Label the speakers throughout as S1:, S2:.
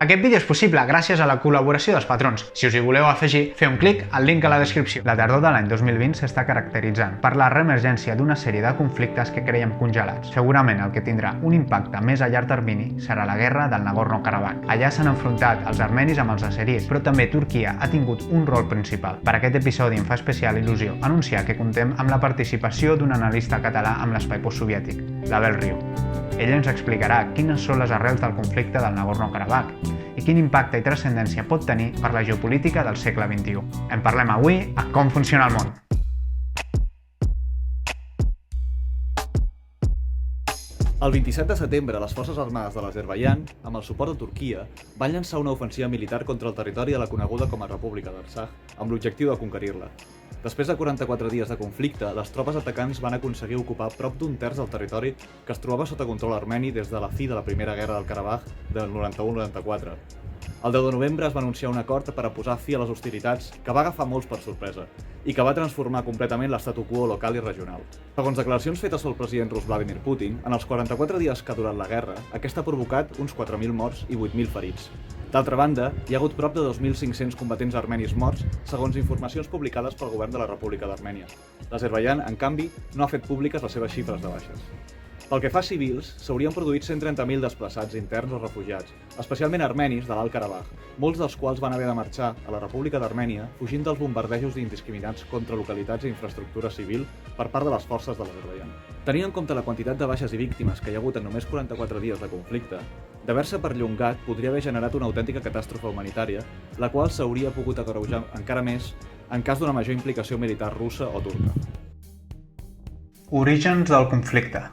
S1: Aquest vídeo és possible gràcies a la col·laboració dels patrons. Si us hi voleu afegir, feu un clic al link a la descripció. La tardor de l'any 2020 s'està caracteritzant per la reemergència d'una sèrie de conflictes que creiem congelats. Segurament el que tindrà un impacte més a llarg termini serà la guerra del Nagorno-Karabakh. Allà s'han enfrontat els armenis amb els azeris, però també Turquia ha tingut un rol principal. Per aquest episodi em fa especial il·lusió anunciar que comptem amb la participació d'un analista català amb l'espai postsoviètic, l'Abel Riu. Ell ens explicarà quines són les arrels del conflicte del Nagorno-Karabakh i quin impacte i transcendència pot tenir per la geopolítica del segle XXI. En parlem avui a Com funciona el món.
S2: El 27 de setembre, les forces armades de l'Azerbaidjan, amb el suport de Turquia, van llançar una ofensiva militar contra el territori de la coneguda com a República d'Artsakh, amb l'objectiu de conquerir-la. Després de 44 dies de conflicte, les tropes atacants van aconseguir ocupar prop d'un terç del territori que es trobava sota control armeni des de la fi de la Primera Guerra del Karabakh del 91-94. El 10 de novembre es va anunciar un acord per a posar fi a les hostilitats que va agafar molts per sorpresa i que va transformar completament l'estatu quo local i regional. Segons declaracions fetes pel president rus Vladimir Putin, en els 44 dies que ha durat la guerra, aquesta ha provocat uns 4.000 morts i 8.000 ferits. D'altra banda, hi ha hagut prop de 2.500 combatents armenis morts, segons informacions publicades pel govern de la República d'Armènia. L'Azerbaidjan, en canvi, no ha fet públiques les seves xifres de baixes. Pel que fa a civils, s'haurien produït 130.000 desplaçats interns o refugiats, especialment armenis de l'Alt Karabakh, molts dels quals van haver de marxar a la República d'Armènia fugint dels bombardejos indiscriminats contra localitats i infraestructura civil per part de les forces de l'Azerbaidjan. Tenint en compte la quantitat de baixes i víctimes que hi ha hagut en només 44 dies de conflicte, d'haver-se perllongat podria haver generat una autèntica catàstrofe humanitària, la qual s'hauria pogut agreujar encara més en cas d'una major implicació militar russa o turca.
S1: Orígens del conflicte.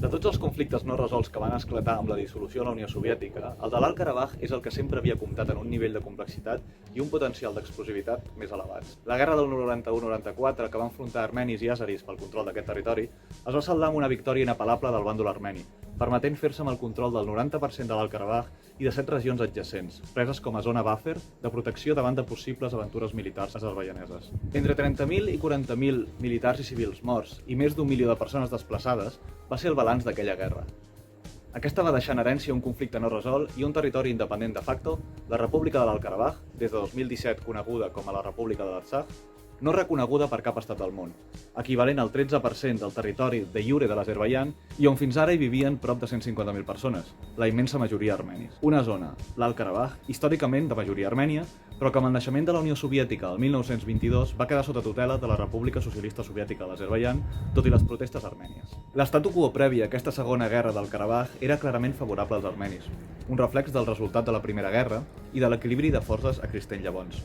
S2: De tots els conflictes no resolts que van esclatar amb la dissolució de la Unió Soviètica, el de l'Alt Karabakh és el que sempre havia comptat en un nivell de complexitat i un potencial d'explosivitat més elevats. La guerra del 91-94, que va enfrontar armenis i àzeris pel control d'aquest territori, es va saldar amb una victòria inapel·lable del bàndol armeni, permetent fer-se amb el control del 90% de l'Alt Karabakh i de 7 regions adjacents, preses com a zona buffer de protecció davant de possibles aventures militars azerbaijaneses. Entre 30.000 i 40.000 militars i civils morts i més d'1 milió de persones desplaçades va ser el balanç d'aquella guerra. Aquesta va deixar en herència un conflicte no resolt i un territori independent de facto, la República de l'Alt Karabakh, des de 2017 coneguda com a la República de l'Artsakh, no reconeguda per cap estat del món, equivalent al 13% del territori de iure de l'Azerbaidjan i on fins ara hi vivien prop de 150.000 persones, la immensa majoria armenis. Una zona, l'Alt Karabakh, històricament de majoria armènia, però que amb el naixement de la Unió Soviètica el 1922 va quedar sota tutela de la República Socialista Soviètica de l'Azerbaidjan, tot i les protestes armènies. L'estatu quo previ a aquesta segona guerra del Karabakh era clarament favorable als armenis, un reflex del resultat de la Primera Guerra i de l'equilibri de forces existent llavors.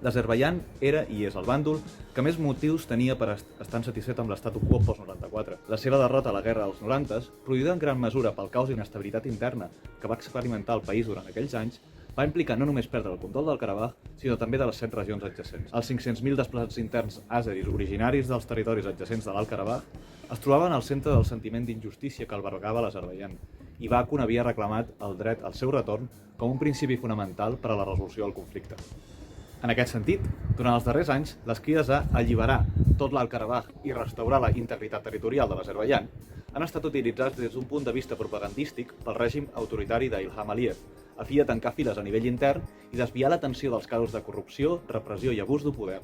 S2: L'Azerbaidjan era i és el bàndol que més motius tenia per estar satisfet amb l'estatu quo post-94. La seva derrota a la guerra dels 90s, produïda en gran mesura pel caos i inestabilitat interna que va experimentar el país durant aquells anys, va implicar no només perdre el control del Karabakh, sinó també de les 7 regions adjacents. Els 500.000 desplaçats interns àzeris originaris dels territoris adjacents de l'Alt Karabakh es trobaven al centre del sentiment d'injustícia que albergava l'Azerbaidjan i Baku n'havia reclamat el dret al seu retorn com un principi fonamental per a la resolució del conflicte. En aquest sentit, durant els darrers anys, les crides a alliberar tot l'Alt Karabakh i restaurar la integritat territorial de l'Azerbaidjan han estat utilitzats des d'un punt de vista propagandístic pel règim autoritari d'Ilham Aliyev, a fi de tancar files a nivell intern i desviar l'atenció dels casos de corrupció, repressió i abús de poder,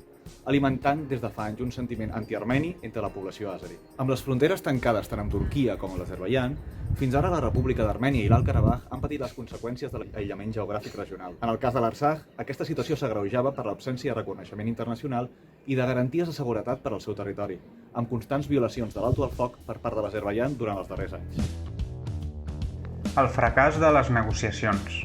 S2: alimentant des de fa anys un sentiment antiarmeni entre la població àzeri. Amb les fronteres tancades tant amb Turquia com amb l'Azerbaidjan, fins ara la República d'Armènia i l'Alt Karabakh han patit les conseqüències de l'aïllament geogràfic regional. En el cas de l'Artsakh, aquesta situació s'agreujava per l'absència de reconeixement internacional i de garanties de seguretat per al seu territori, amb constants violacions de l'alto al foc per part de l'Azerbaidjan durant els darrers anys.
S1: El fracàs de les negociacions.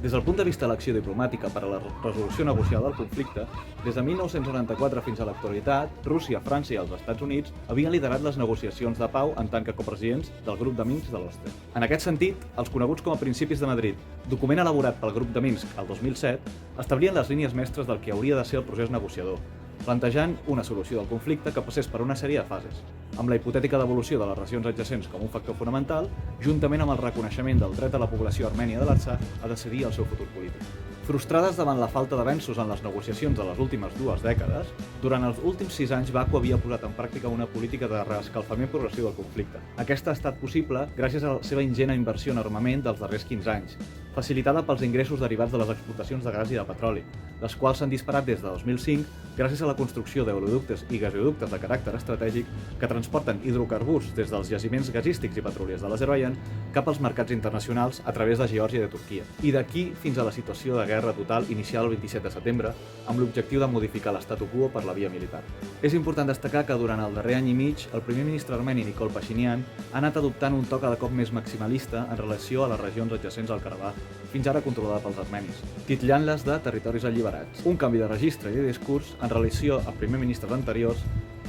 S2: Des del punt de vista de l'acció diplomàtica per a la resolució negociada del conflicte, des de 1994 fins a l'actualitat, Rússia, França i els Estats Units havien liderat les negociacions de pau en tant que copresidents del grup de Minsk de l'OSCE. En aquest sentit, els coneguts com a Principis de Madrid, document elaborat pel grup de Minsk el 2007, establien les línies mestres del que hauria de ser el procés negociador, plantejant una solució del conflicte que passés per una sèrie de fases, amb la hipotètica devolució de les regions adjacents com un factor fonamental, juntament amb el reconeixement del dret de la població armènia de l'Artsakh a decidir el seu futur polític. Frustrades davant la falta d'avenços en les negociacions de les últimes 2 dècades, durant els últims 6 anys Baku havia posat en pràctica una política de reescalfament progressiu del conflicte. Aquesta ha estat possible gràcies a la seva ingent inversió en armament dels darrers 15 anys, facilitada pels ingressos derivats de les exportacions de gas i de petroli, les quals s'han disparat des de 2005 gràcies a la construcció d'oleoductes i gasoductes de caràcter estratègic que transporten hidrocarburs des dels jaciments gasístics i petroliers de l'Azerbaidjan cap als mercats internacionals a través de Geòrgia i de Turquia. I d'aquí fins a la situació de guerra total iniciada el 27 de setembre amb l'objectiu de modificar l'statu quo per la via militar. És important destacar que durant el darrer any i mig el primer ministre armeni Nikol Pashinyan ha anat adoptant un to cada cop més maximalista en relació a les regions adjacents al Karabakh, fins ara controlada pels armenis, titllant-les de territoris alliberats. Un canvi de registre i de discurs en relació a primers ministres anteriors,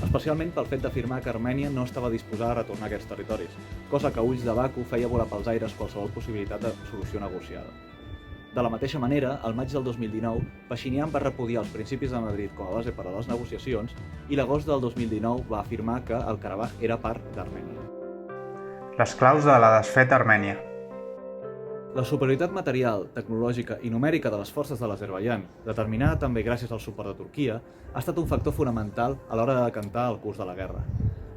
S2: especialment pel fet d'afirmar que Armènia no estava disposada a retornar aquests territoris, cosa que a ulls de Baku feia volar pels aires qualsevol possibilitat de solució negociada. De la mateixa manera, al maig del 2019, Pashinyan va repudiar els principis de Madrid com a base per a les negociacions i l'agost del 2019 va afirmar que el Karabakh era part d'Armènia.
S1: Les claus de la desfeta armènia.
S2: La superioritat material, tecnològica i numèrica de les forces de l'Azerbaidjan, determinada també gràcies al suport de Turquia, ha estat un factor fonamental a l'hora de decantar el curs de la guerra.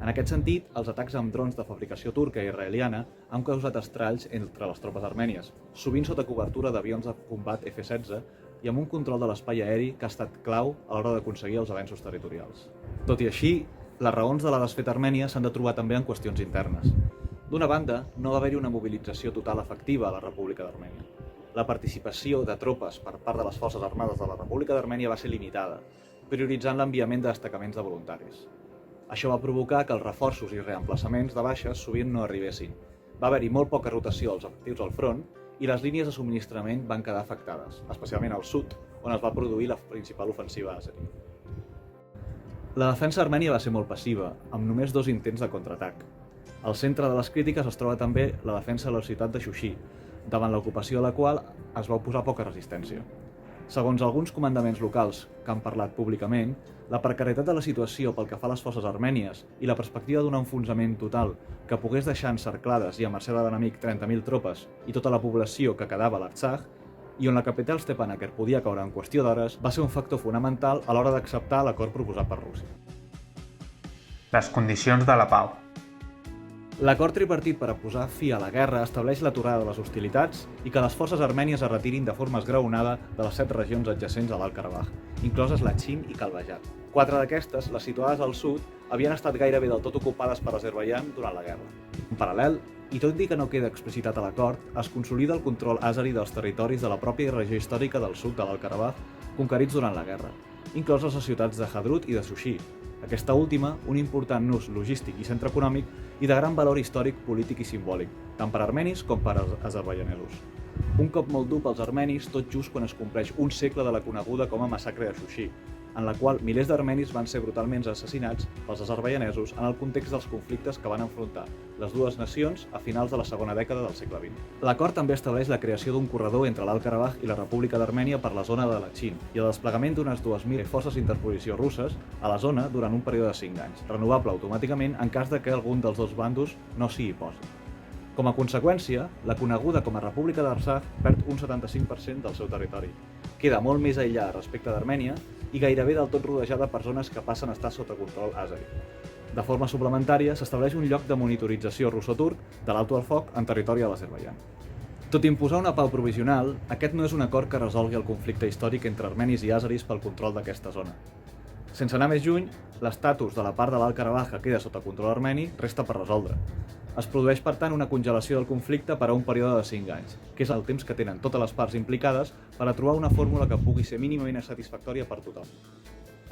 S2: En aquest sentit, els atacs amb drons de fabricació turca i israeliana han causat estralls entre les tropes armènies, sovint sota cobertura d'avions de combat F-16 i amb un control de l'espai aeri que ha estat clau a l'hora d'aconseguir els avenços territorials. Tot i així, les raons de la desfeta armènia s'han de trobar també en qüestions internes. D'una banda, no va haver-hi una mobilització total efectiva a la República d'Armènia. La participació de tropes per part de les forces armades de la República d'Armènia va ser limitada, prioritzant l'enviament de destacaments de voluntaris. Això va provocar que els reforços i reemplaçaments de baixes sovint no arribessin. Va haver-hi molt poca rotació als efectius al front i les línies de subministrament van quedar afectades, especialment al sud, on es va produir la principal ofensiva àzeri. La defensa armènia va ser molt passiva, amb només 2 intents de contraatac. Al centre de les crítiques es troba també la defensa de la ciutat de Shushi, davant l'ocupació de la qual es va oposar poca resistència. Segons alguns comandaments locals que han parlat públicament, la precarietat de la situació pel que fa a les forces armènies i la perspectiva d'un enfonsament total que pogués deixar encerclades i a mercè de l'enemic 30.000 tropes i tota la població que quedava a l'Artsakh, i on la capital Stepanakert podia caure en qüestió d'hores, va ser un factor fonamental a l'hora d'acceptar l'acord proposat per Rússia.
S1: Les condicions de la pau.
S2: L'acord tripartit per a posar fi a la guerra estableix l'aturada de les hostilitats i que les forces armènies es retirin de forma esgraonada de les 7 regions adjacents a l'Alt Karabakh, incloses Lachin i Kalbajat. 4 d'aquestes, les situades al sud, havien estat gairebé del tot ocupades per l'Azerbaidjan durant la guerra. En paral·lel, i tot i que no queda explicitat a l'acord, es consolida el control àzeri dels territoris de la pròpia regió històrica del sud de l'Alt Karabakh conquerits durant la guerra, incloses les ciutats de Hadrut i de Shushi. Aquesta última, un important nus logístic i centre econòmic i de gran valor històric, polític i simbòlic, tant per armenis com per azerbaijanesos. Un cop molt dur pels armenis, tot just quan es compleix un segle de la coneguda com a massacre de Shushi, en la qual milers d'armenis van ser brutalment assassinats pels azerbaijanesos en el context dels conflictes que van enfrontar les dues nacions a finals de la segona dècada del segle XX. L'acord també estableix la creació d'un corredor entre l'Alt Karabakh i la República d'Armènia per la zona de Lachin i el desplegament d'unes 2.000 forces d'interposició russes a la zona durant un període de 5 anys, renovable automàticament en cas de que algun dels dos bandos no s'hi posi. Com a conseqüència, la coneguda com a República d'Artsakh perd un 75% del seu territori. Queda molt més aïllada respecte d'Armènia i gairebé del tot rodejada per zones que passen a estar sota control àzeri. De forma suplementària, s'estableix un lloc de monitorització russo-turc de l'alto al foc en territori de l'Azerbaidjan. Tot i imposar una pau provisional, aquest no és un acord que resolgui el conflicte històric entre armenis i àzeris pel control d'aquesta zona. Sense anar més lluny, l'estatus de la part de l'Alt Karabakh que queda sota control armeni resta per resoldre. Es produeix, per tant, una congelació del conflicte per a un període de 5 anys, que és el temps que tenen totes les parts implicades per a trobar una fórmula que pugui ser mínimament satisfactòria per tothom.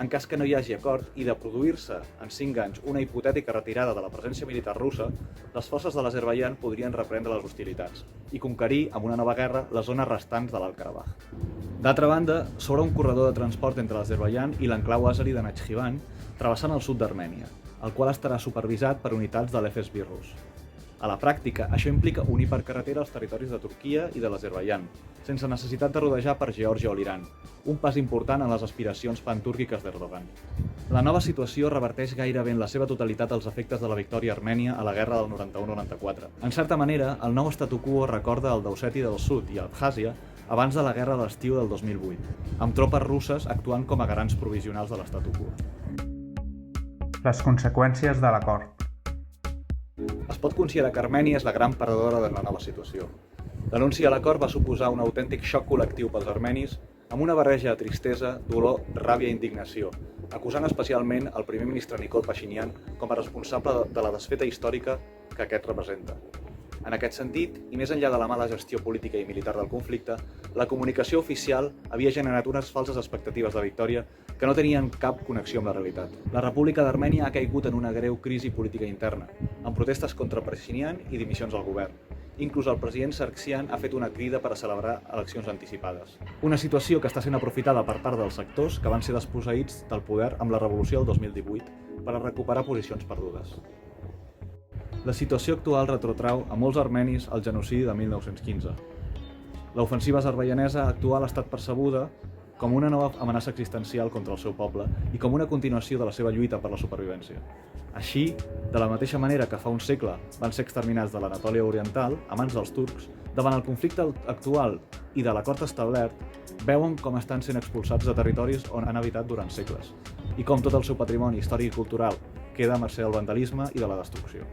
S2: En cas que no hi hagi acord i de produir-se en 5 anys una hipotètica retirada de la presència militar russa, les forces de l'Azerbaidjan podrien reprendre les hostilitats i conquerir, amb una nova guerra, les zones restants de l'Alt Karabakh. D'altra banda, s'obre un corredor de transport entre l'Azerbaidjan i l'enclau àzeri de Nakhchivan, travessant el sud d'Armènia, el qual estarà supervisat per unitats de l'FSB rus. A la pràctica, això implica unir per carretera els territoris de Turquia i de l'Azerbaidjan, sense necessitat de rodejar per Geòrgia o l'Iran, un pas important en les aspiracions pantúrquiques d'Erdogan. La nova situació reverteix gairebé en la seva totalitat els efectes de la victòria armènia a la guerra del 91-94. En certa manera, el nou statu quo recorda el d'Ossètia del Sud i Abkhàzia abans de la guerra de l'estiu del 2008, amb tropes russes actuant com a garants provisionals de l'statu quo.
S1: Les conseqüències de l'acord.
S2: Es pot considerar que Armènia és la gran perdedora de la nova situació. L'anunci de l'acord va suposar un autèntic xoc col·lectiu pels armenis, amb una barreja de tristesa, dolor, ràbia i indignació, acusant especialment el primer ministre Nikol Pashinyan com a responsable de la desfeta històrica que aquest representa. En aquest sentit, i més enllà de la mala gestió política i militar del conflicte, la comunicació oficial havia generat unes falses expectatives de victòria que no tenien cap connexió amb la realitat. La República d'Armènia ha caigut en una greu crisi política interna, amb protestes contra Pashinyan i dimissions al govern. Inclús el president Sargsyan ha fet una crida per a celebrar eleccions anticipades. Una situació que està sent aprofitada per part dels sectors que van ser desposseïts del poder amb la revolució del 2018 per a recuperar posicions perdudes. La situació actual retrotrau a molts armenis al genocidi de 1915. L'ofensiva azerbaidjanesa actual ha estat percebuda com una nova amenaça existencial contra el seu poble i com una continuació de la seva lluita per la supervivència. Així, de la mateixa manera que fa un segle van ser exterminats de l'Anatòlia Oriental a mans dels turcs, davant el conflicte actual i de l'acord establert, veuen com estan sent expulsats de territoris on han habitat durant segles i com tot el seu patrimoni històric i cultural queda a mercè del vandalisme i de la destrucció.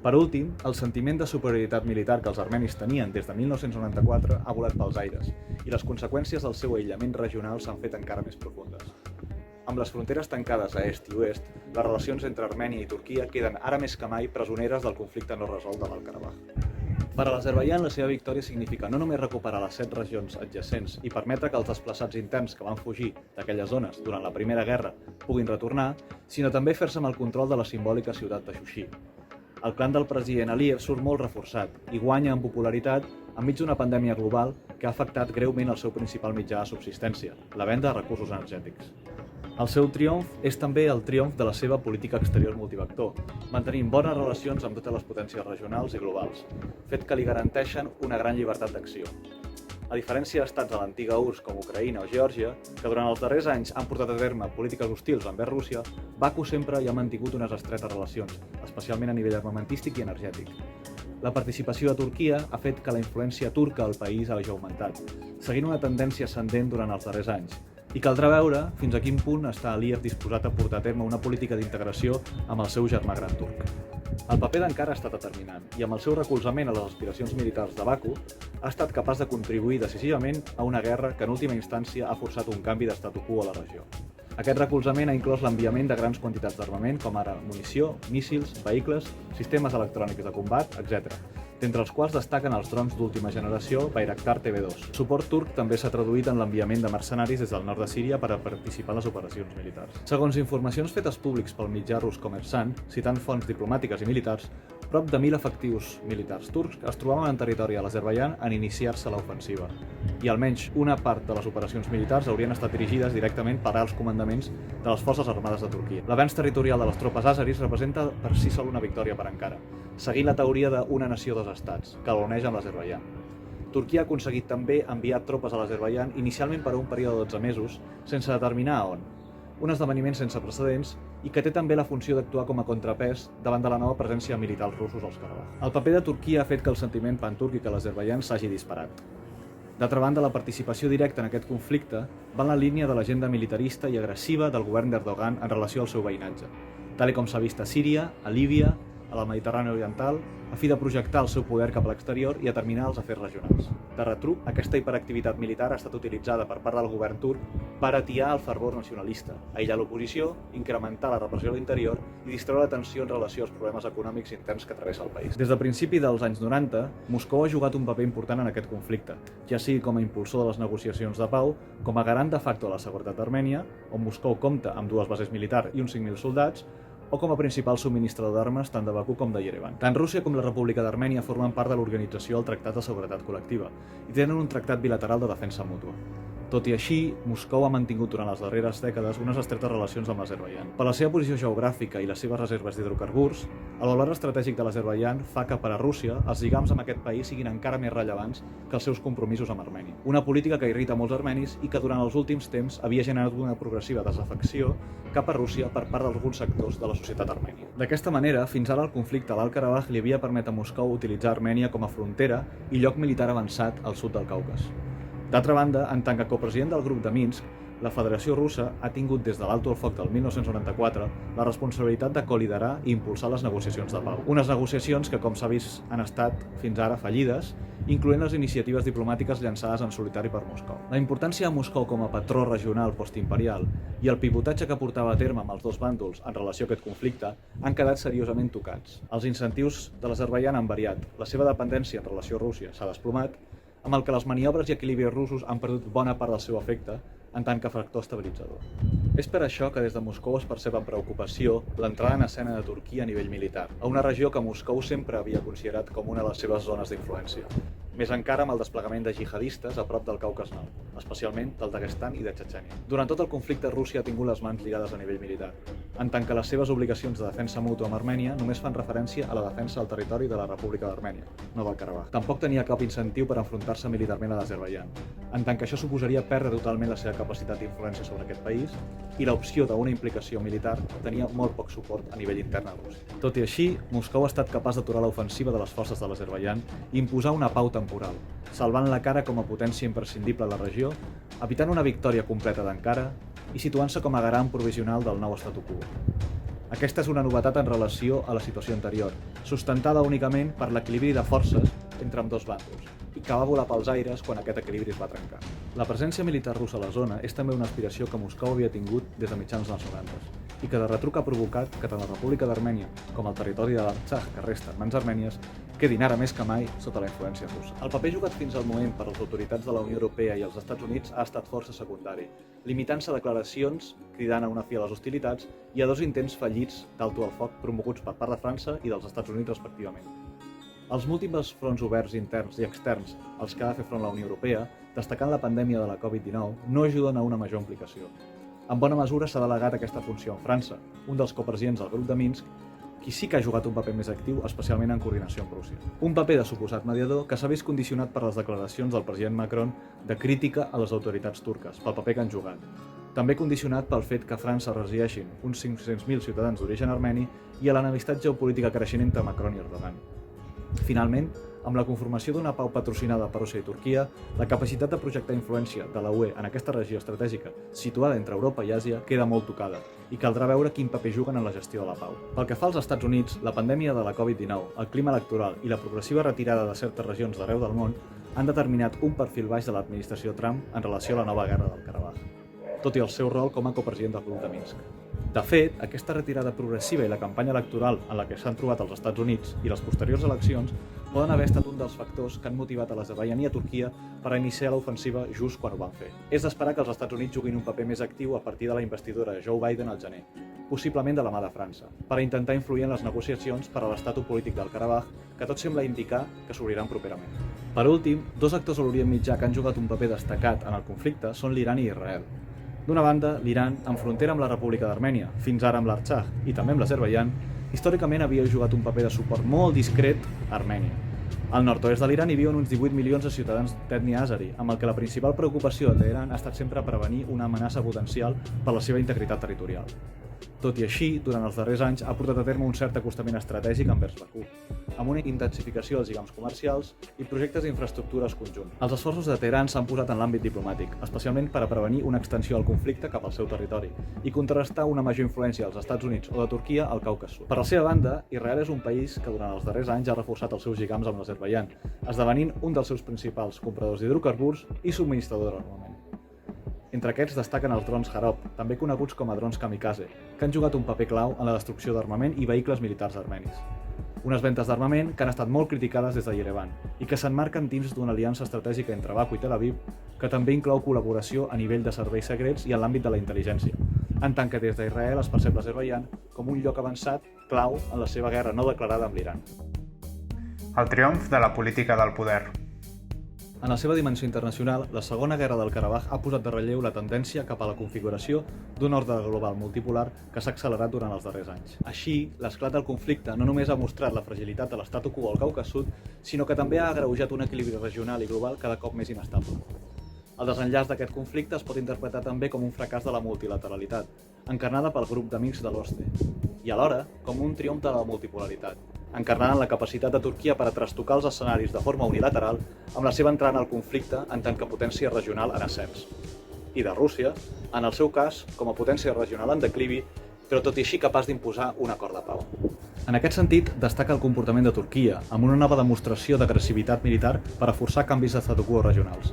S2: Per últim, el sentiment de superioritat militar que els armenis tenien des de 1994 ha volat pels aires i les conseqüències del seu aïllament regional s'han fet encara més profundes. Amb les fronteres tancades a est i oest, les relacions entre Armènia i Turquia queden ara més que mai presoneres del conflicte no resolt de l'Alt-Karabakh. Per a l'Azerbaidjan, la seva victòria significa no només recuperar les 7 regions adjacents i permetre que els desplaçats interns que van fugir d'aquelles zones durant la Primera Guerra puguin retornar, sinó també fer-se amb el control de la simbòlica ciutat de Shushi. El clan del president Aliyev surt molt reforçat i guanya en popularitat enmig d'una pandèmia global que ha afectat greument el seu principal mitjà de subsistència, la venda de recursos energètics. El seu triomf és també el triomf de la seva política exterior multivector, mantenint bones relacions amb totes les potències regionals i globals, fet que li garanteixen una gran llibertat d'acció. A diferència d'estats de l'antiga URSS com Ucraïna o Geòrgia, que durant els darrers anys han portat a terme polítiques hostils envers Rússia, Baku sempre hi ha mantingut unes estretes relacions, especialment a nivell armamentístic i energètic. La participació de Turquia ha fet que la influència turca al país hagi augmentat, seguint una tendència ascendent durant els darrers anys, i caldrà veure fins a quin punt està Aliyev disposat a portar a terme una política d'integració amb el seu germà gran turc. El paper d'Ankara ha estat determinant i amb el seu recolzament a les aspiracions militars de Baku ha estat capaç de contribuir decisivament a una guerra que en última instància ha forçat un canvi d'estatu quo a la regió. Aquest recolzament ha inclòs l'enviament de grans quantitats d'armament com ara munició, míssils, vehicles, sistemes electrònics de combat, etc., d'entre els quals destaquen els drons d'última generació Bayraktar TB2. El suport turc també s'ha traduït en l'enviament de mercenaris des del nord de Síria per a participar en les operacions militars. Segons informacions fetes públics pel mitjà rus Kommersant, citant fonts diplomàtiques i militars, prop de 1.000 efectius militars turcs es trobaven en territori de l'Azerbaidjan en iniciar-se l'ofensiva, i almenys una part de les operacions militars haurien estat dirigides directament per alts comandaments de les forces armades de Turquia. L'avenç territorial de les tropes àzeris representa per si sol una victòria per Ankara, seguint la teoria d'una nació dos estats, que l'uneix amb l'Azerbaidjan. Turquia ha aconseguit també enviar tropes a l'Azerbaidjan inicialment per a un període de 12 mesos, sense determinar on. Un esdeveniment sense precedents i que té també la funció d'actuar com a contrapès davant de la nova presència de militars russos als Karabakh. El paper de Turquia ha fet que el sentiment pantúrquic a l'Azerbaidjan s'hagi disparat. D'altra banda, la participació directa en aquest conflicte va en la línia de l'agenda militarista i agressiva del govern d'Erdogan en relació al seu veïnatge, tal com s'ha vist a Síria, a Líbia, a la Mediterrània Oriental, a fi de projectar el seu poder cap a l'exterior i determinar els afers regionals. De retruc, aquesta hiperactivitat militar ha estat utilitzada per part del govern turc per atiar el fervor nacionalista, aïllar l'oposició, incrementar la repressió a l'interior i distreure l'atenció en relació als problemes econòmics interns que travessa el país. Des del principi dels anys 90, Moscou ha jugat un paper important en aquest conflicte, ja sigui com a impulsor de les negociacions de pau, com a garant de facto de la seguretat d'Armènia, on Moscou compta amb 2 bases militars i uns 5.000 soldats, o com a principal subministrador d'armes tant de Bakú com de Yerevan. Tant Rússia com la República d'Armènia formen part de l'organització del Tractat de Seguretat Col·lectiva i tenen un tractat bilateral de defensa mútua. Tot i així, Moscou ha mantingut durant les darreres dècades unes estretes relacions amb l'Azerbaidjan. Per la seva posició geogràfica i les seves reserves d'hidrocarburs, el valor estratègic de l'Azerbaidjan fa que per a Rússia els lligams amb aquest país siguin encara més rellevants que els seus compromisos amb Armènia. Una política que irrita molts armenis i que durant els últims temps havia generat una progressiva desafecció cap a Rússia per part d'alguns sectors de la societat armènia. D'aquesta manera, fins ara el conflicte a l'Alt-Karabakh li havia permès a Moscou utilitzar Armènia com a frontera i lloc militar avançat al sud del Caucas. D'altra banda, en tant que copresident del grup de Minsk, la Federació Russa ha tingut des de l'alto al foc del 1994 la responsabilitat de coliderar i impulsar les negociacions de pau. Unes negociacions que, com s'ha vist, han estat fins ara fallides incloent les iniciatives diplomàtiques llançades en solitari per Moscou. La importància de Moscou com a patró regional postimperial i el pivotatge que portava a terme amb els dos bàndols en relació a aquest conflicte han quedat seriosament tocats. Els incentius de l'Azerbaidjan han variat, la seva dependència en relació a Rússia s'ha desplomat, amb el que les maniobres i equilibris russos han perdut bona part del seu efecte en tant que factor estabilitzador. És per això que des de Moscou es percep amb preocupació l'entrada en escena de Turquia a nivell militar, a una regió que Moscou sempre havia considerat com una de les seves zones d'influència. Més encara amb el desplegament de jihadistes a prop del Caucas Nord, especialment del Daguestan i de Txetxènia. Durant tot el conflicte, Rússia ha tingut les mans lligades a nivell militar, en tant que les seves obligacions de defensa mútua amb Armènia només fan referència a la defensa del territori de la República d'Armènia, no del Karabakh. Tampoc tenia cap incentiu per enfrontar-se militarment a l'Azerbaidjan, en tant que això suposaria perdre totalment la seva capacitat d'influència sobre aquest país i l'opció d'una implicació militar tenia molt poc suport a nivell intern a Rússia. Tot i així, Moscou ha estat capaç d'aturar l'ofensiva de les forces de l'Azerbaidjan i imposar una pau temporal, salvant la cara com a potència imprescindible a la regió, evitant una victòria completa d'Ankara i situant-se com a garant provisional del nou statu quo. Aquesta és una novetat en relació a la situació anterior, sustentada únicament per l'equilibri de forces entre ambdós bàndols, i que va volar pels aires quan aquest equilibri es va trencar. La presència militar russa a la zona és també una aspiració que Moscou havia tingut des de mitjans dels 90 i que de retruc ha provocat que tant la República d'Armènia com el territori de l'Artsakh, que resta en mans armènies, quedin ara més que mai sota la influència russa. El paper jugat fins al moment per les autoritats de la Unió Europea i els Estats Units ha estat força secundari, limitant-se a declaracions cridant a una fi a les hostilitats i a dos intents fallits d'alto al foc promoguts per part de França i dels Estats Units respectivament. Els múltiples fronts oberts interns i externs als que ha de fer front la Unió Europea, destacant la pandèmia de la Covid-19, no ajuden a una major implicació. En bona mesura s'ha delegat aquesta funció en França, un dels copresidents del grup de Minsk, qui sí que ha jugat un paper més actiu, especialment en coordinació amb Rússia. Un paper de suposat mediador que s'ha vist condicionat per les declaracions del president Macron de crítica a les autoritats turques, pel paper que han jugat. També condicionat pel fet que a França resideixin uns 500.000 ciutadans d'origen armeni i a l'enemistat geopolítica creixent entre Macron i Erdogan. Finalment, amb la conformació d'una pau patrocinada per Rússia i Turquia, la capacitat de projectar influència de la UE en aquesta regió estratègica, situada entre Europa i Àsia, queda molt tocada, i caldrà veure quin paper juguen en la gestió de la pau. Pel que fa als Estats Units, la pandèmia de la Covid-19, el clima electoral i la progressiva retirada de certes regions d'arreu del món han determinat un perfil baix de l'administració Trump en relació a la nova guerra del Karabakh, tot i el seu rol com a copresident del grup de Minsk. De fet, aquesta retirada progressiva i la campanya electoral en la que s'han trobat els Estats Units i les posteriors eleccions poden haver estat un dels factors que han motivat a l'Azerbaidjan i a Turquia per iniciar l'ofensiva just quan ho van fer. És d'esperar que els Estats Units juguin un paper més actiu a partir de la investidura de Joe Biden al gener, possiblement de la mà de França, per intentar influir en les negociacions per a l'estatus polític del Karabakh, que tot sembla indicar que s'obriran properament. Per últim, dos actors a l'Orient Mitjà que han jugat un paper destacat en el conflicte són l'Iran i Israel. D'una banda, l'Iran, en frontera amb la República d'Armènia, fins ara amb l'Artsakh i també amb l'Azerbaidjan, històricament havia jugat un paper de suport molt discret a Armènia. Al nord-oest de l'Iran hi viuen uns 18 milions de ciutadans d'ètnia àzeri, amb el que la principal preocupació de Teheran ha estat sempre prevenir una amenaça potencial per la seva integritat territorial. Tot i així, durant els darrers anys ha portat a terme un cert acostament estratègic envers Bakú, amb una intensificació dels lligams comercials i projectes d'infraestructures conjunts. Els esforços de Teheran s'han posat en l'àmbit diplomàtic, especialment per a prevenir una extensió del conflicte cap al seu territori i contrarrestar una major influència dels Estats Units o de Turquia al Caucas Sud. Per la seva banda, Israel és un país que durant els darrers anys ha reforçat els seus lligams amb l'Azerbaidjan, esdevenint un dels seus principals compradors d'hidrocarburs i subministrador d'armament. Entre aquests destaquen els drons Harop, també coneguts com a drons kamikaze, que han jugat un paper clau en la destrucció d'armament i vehicles militars armenis. Unes ventes d'armament que han estat molt criticades des de Yerevan i que s'emmarquen dins d'una aliança estratègica entre Baku i Tel Aviv, que també inclou col·laboració a nivell de serveis secrets i en l'àmbit de la intel·ligència, en tant que des d'Israel es percep l'Azerbaidjan com un lloc avançat clau en la seva guerra no declarada amb l'Iran.
S1: El triomf de la política del poder.
S2: En la seva dimensió internacional, la Segona Guerra del Karabakh ha posat de relleu la tendència cap a la configuració d'un ordre global multipolar que s'ha accelerat durant els darrers anys. Així, l'esclat del conflicte no només ha mostrat la fragilitat de l'estatu quo al Caucas Sud, sinó que també ha agreujat un equilibri regional i global cada cop més inestable. El desenllaç d'aquest conflicte es pot interpretar també com un fracàs de la multilateralitat, encarnada pel grup de Minsk de l'Oste, i alhora com un triomf de la multipolaritat, encarnada en la capacitat de Turquia per a trastocar els escenaris de forma unilateral amb la seva entrada al conflicte en tant que potència regional en ascens. I de Rússia, en el seu cas, com a potència regional en declivi, però tot i així capaç d'imposar un acord de pau. En aquest sentit, destaca el comportament de Turquia, amb una nova demostració d'agressivitat militar per a forçar canvis de statu quo regionals.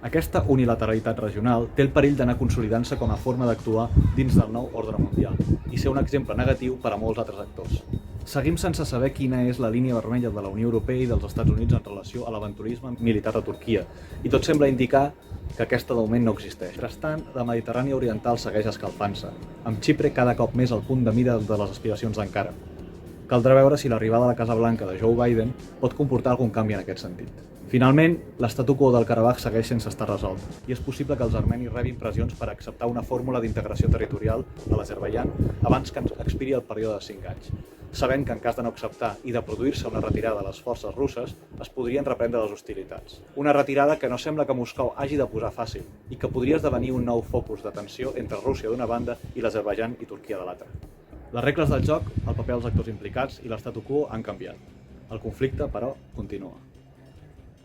S2: Aquesta unilateralitat regional té el perill d'anar consolidant-se com a forma d'actuar dins del nou ordre mundial i ser un exemple negatiu per a molts altres actors. Seguim sense saber quina és la línia vermella de la Unió Europea i dels Estats Units en relació a l'aventurisme militar a Turquia, i tot sembla indicar que aquesta de moment no existeix. Mentrestant, la Mediterrània oriental segueix escalfant-se, amb Xipre cada cop més al punt de mira de les aspiracions d'Ankara. Caldrà veure si l'arribada a la Casa Blanca de Joe Biden pot comportar algun canvi en aquest sentit. Finalment, l'estatu quo del Karabakh segueix sense estar resolt, i és possible que els armenis rebin pressions per acceptar una fórmula d'integració territorial de l'Azerbaidjan abans que expiri el període de 5 anys, sabent que en cas de no acceptar i de produir-se una retirada de les forces russes, es podrien reprendre les hostilitats. Una retirada que no sembla que Moscou hagi de posar fàcil i que podria esdevenir un nou focus de tensió entre Rússia d'una banda i l'Azerbaidjan i Turquia de l'altra. Les regles del joc, el paper dels actors implicats i l'estatu quo han canviat. El conflicte, però, continua.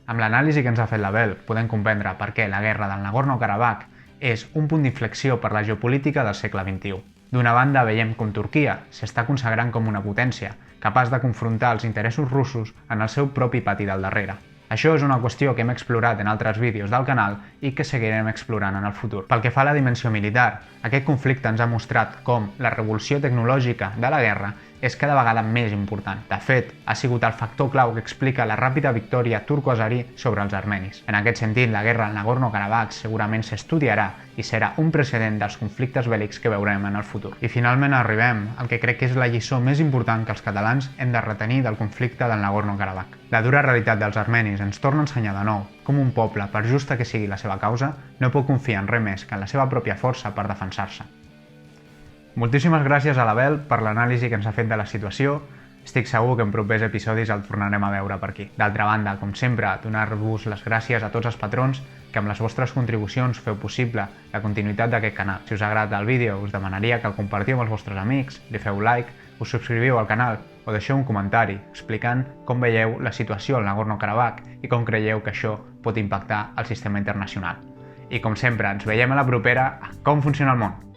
S1: Amb l'anàlisi que ens ha fet l'Abel, podem comprendre per què la guerra del Nagorno-Karabakh és un punt d'inflexió per la geopolítica del segle XXI. D'una banda, veiem com Turquia s'està consagrant com una potència, capaç de confrontar els interessos russos en el seu propi pati del darrere. Això és una qüestió que hem explorat en altres vídeos del canal i que seguirem explorant en el futur. Pel que fa a la dimensió militar, aquest conflicte ens ha mostrat com la revolució tecnològica de la guerra és cada vegada més important. De fet, ha sigut el factor clau que explica la ràpida victòria turco-azerí sobre els armenis. En aquest sentit, la guerra al Nagorno-Karabakh segurament s'estudiarà i serà un precedent dels conflictes bèl·lics que veurem en el futur. I finalment arribem al que crec que és la lliçó més important que els catalans hem de retenir del conflicte del Nagorno-Karabakh. La dura realitat dels armenis ens torna a ensenyar de nou com un poble, per justa que sigui la seva causa, no pot confiar en res més que en la seva pròpia força per defensar-se. Moltíssimes gràcies a l'Abel per l'anàlisi que ens ha fet de la situació. Estic segur que en propers episodis el tornarem a veure per aquí. D'altra banda, com sempre, donar-vos les gràcies a tots els patrons que amb les vostres contribucions feu possible la continuïtat d'aquest canal. Si us ha agradat el vídeo, us demanaria que el compartiu amb els vostres amics, li feu like, us subscriviu al canal o deixeu un comentari explicant com veieu la situació al Nagorno-Karabakh i com creieu que això pot impactar el sistema internacional. I com sempre, ens veiem a la propera a Com funciona el món.